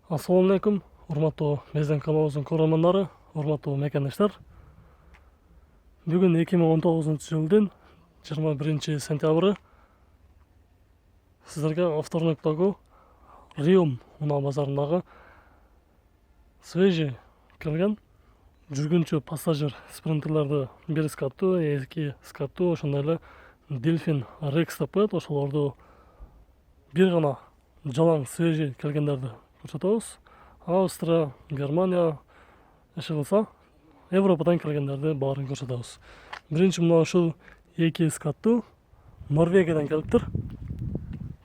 Assalamualaikum, урматтуу биздин каналыбыздын көрөрмандары, урматтуу мекендаштар. Бүгүн 2019-жылдын 21 сентябры сиздерге авторундагы Риум унаа базарындагы свежий келген жүргүнчү пассажир спринтерлерди бир скаттуу, эки скаттуу, ошондой эле Дельфин Рекс деп коет. Ошолорду бир гана жалаң свежий келгендерди көрсөтөбүз. Австрия, Германия, иши кылса Европадан келгендерди баарын көрсөтөбүз. Биринчи мына ушул эки скаттуу Норвегиядан келиптир.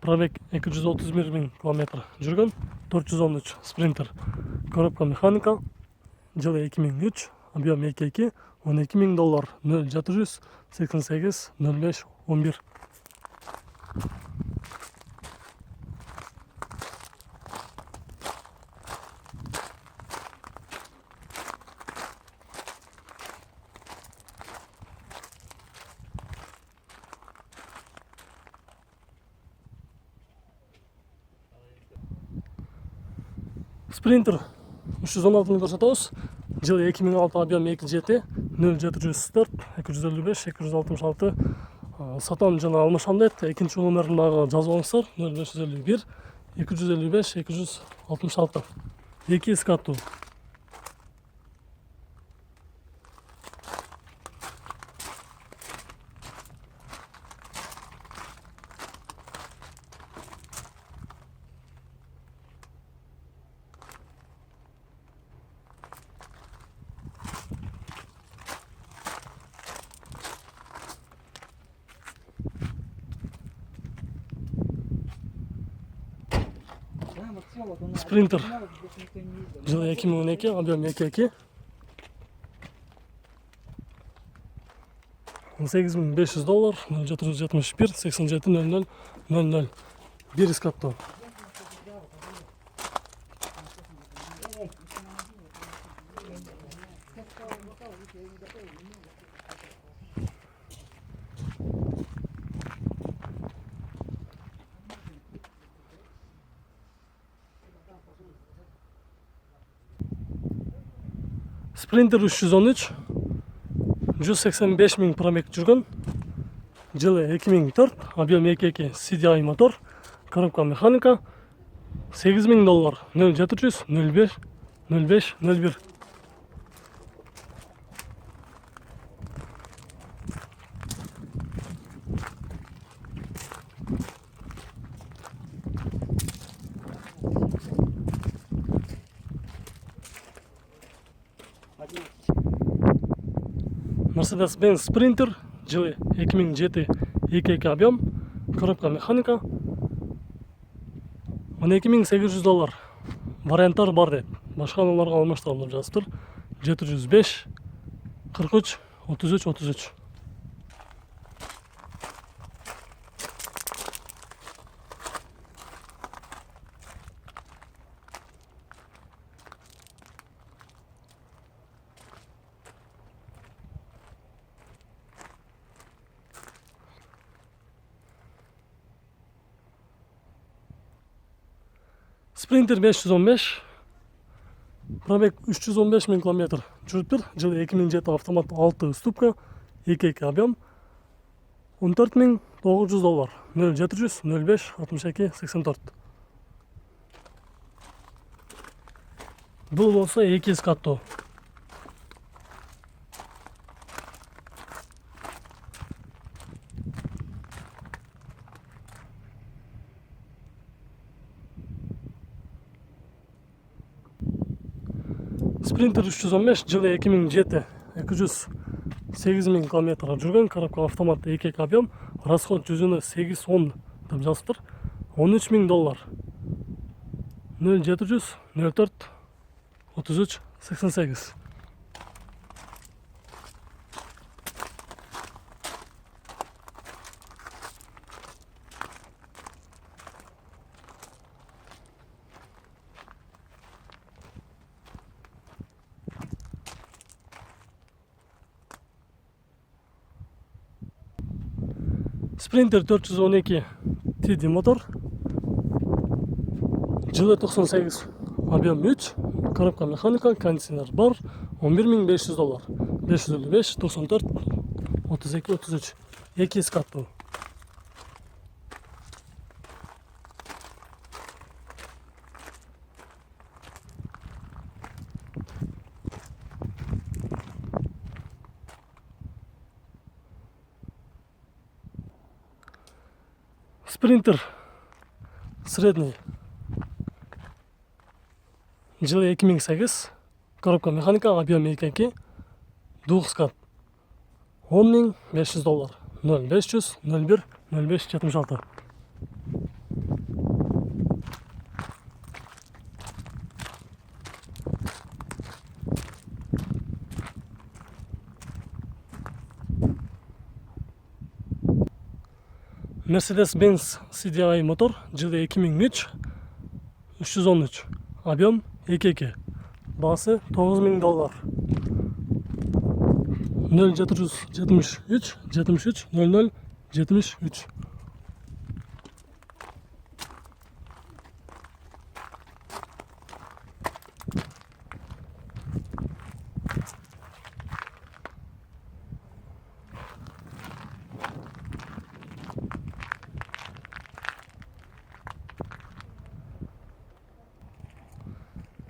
Пробег 231 000 километр жүргөн, 413 спринтер. Коробка механика, жылы 2003, объем 2.2, $12,000, 0788 05 11. Спринтер 316-ны көрсөтөбүз. Жылы 2006, объем 2.7, 0704 255 266. Сатам жана алмашам дейт. Экинчи номердагы жазып алыңыздар. 0551 255 266. Эки скаттуу. Спринтер жылы 2012, объем 2.2, $18,500, 0771 87 00 00. Бир скаттуу. Спринтер 313, 185 000 пробег жүргөн, жылы 2004, объем 2.2, CDI мотор, коробка механика, $8,000, 0700 05 05 01. Mercedes-Benz Sprinter, жылы 2007, 2.2 объем, коробка механика, $12,800. Варианттар бар дейт. Башка аналарга алмаштырам деп жазыптыр. 705 43 33 33. Sprinter 515, пробег 315 000 километр жүрүптүр. Жылы 2007, автомат 6 ступка, 2.2 объем, $14,900, 0700 05 62 84. Бул болсо эки скаттуу. Спринтер 315, жылы 2007, 208 000 километр жүргөн, коробка автомат 2.2 объем, расход жүзүнө 810 деп жазыптыр. $13,000, 0700 04 33 88. Sprinter 412 TD мотор, жылы 98, объем 3, коробка механика, кондиционер бар, 11.500 доллар. 555, 94, 32, 33. 2 каттуу. Спринтер средний. Жылы 2008, коробка механика, объем 2, 9 кат. 10.500 доллар. 0500 01 05 76. Mercedes-Benz CDI мотор, жылы 2003, 313, объем 2, басы 9.000 доллар. 0773 73 00 73.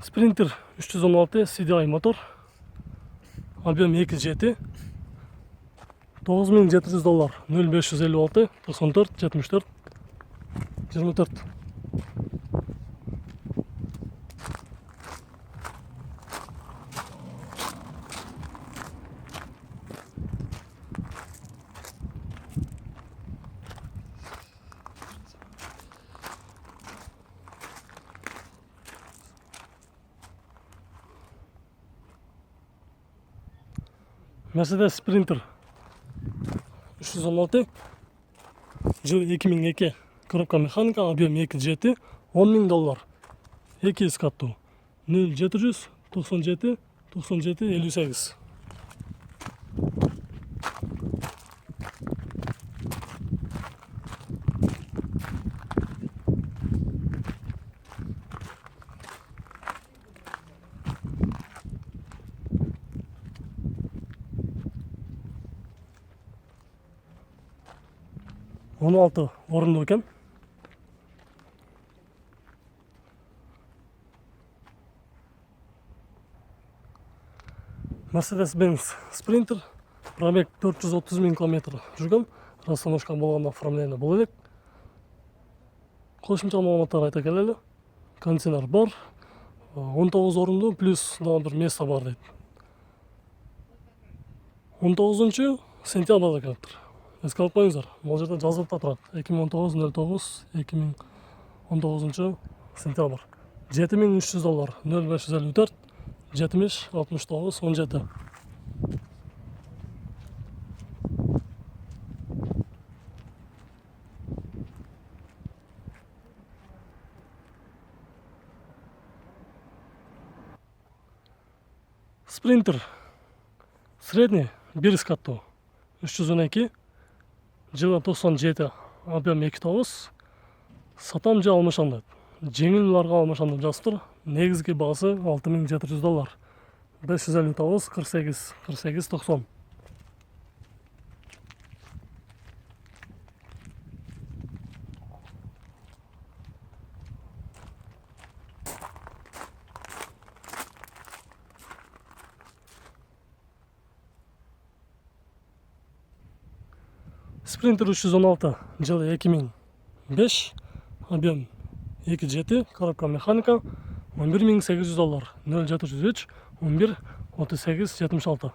Спринтер 316 CDI мотор, объем 2, 9.700 доллар. 0556 94 74 24. Mercedes Sprinter 316, жылы 2002, коробка механика, объем 2, 10.000 доллар. 2 каттуу. 0700 97 97 58. Он 6 орындуу экен. Mercedes-Benz Sprinter, пробег 430.000 км жүргөн. Расстановка болгон оформление боло элек. Кошумча маалыматтар айта келели. Кондиционер бар, 19 орындуу плюс дагы бир место бар дейт. 19 сентябрда келиптир. Эске алып коюңуздар. Бул жерде жазылып да турат. 2019 09 2019 сентябрь. 7300 доллар. 0554 70 69 17. Спринтер средний 1 каттуу. 312, жылы 97, объем 2, сатам же алмашам дейт. Жеңилдарга алмашам деп жазыптыр. Негизги баасы 6700 доллар. 559 48 48 90. Спринтер 316, жылы 2005, объем 2, коробка механика, 11.800 доллар. 0703 11 38 76.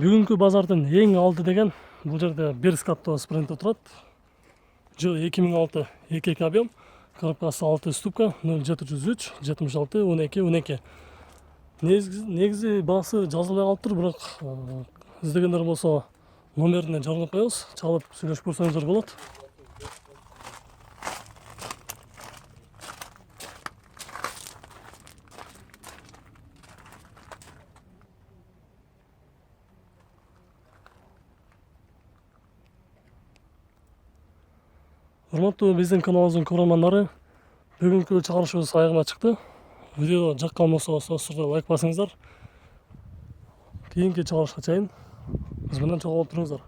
Бүгүнкү базардын эң алды деген бул жерде 1 каттуу спринтер турат. Жылы 2006, 2 объем, коробкасы 6 ступка, 0703 76 12 12. Негизи баасы жазылбай калыптыр, бирок іздегендер болса номеріне жарылып қоямыз, чалып сөйлесіп көрсеңіздер болады. Урматтуу биздин каналыбыздын көрөрмандары, бүгүнкү чыгарышыбыз аягына чыкты. Видео жаккан болсо сөзсүз түрдө лайк басыңыздар. Кийинки чыгарышка чейин биз менен чогулуп туруңуздар.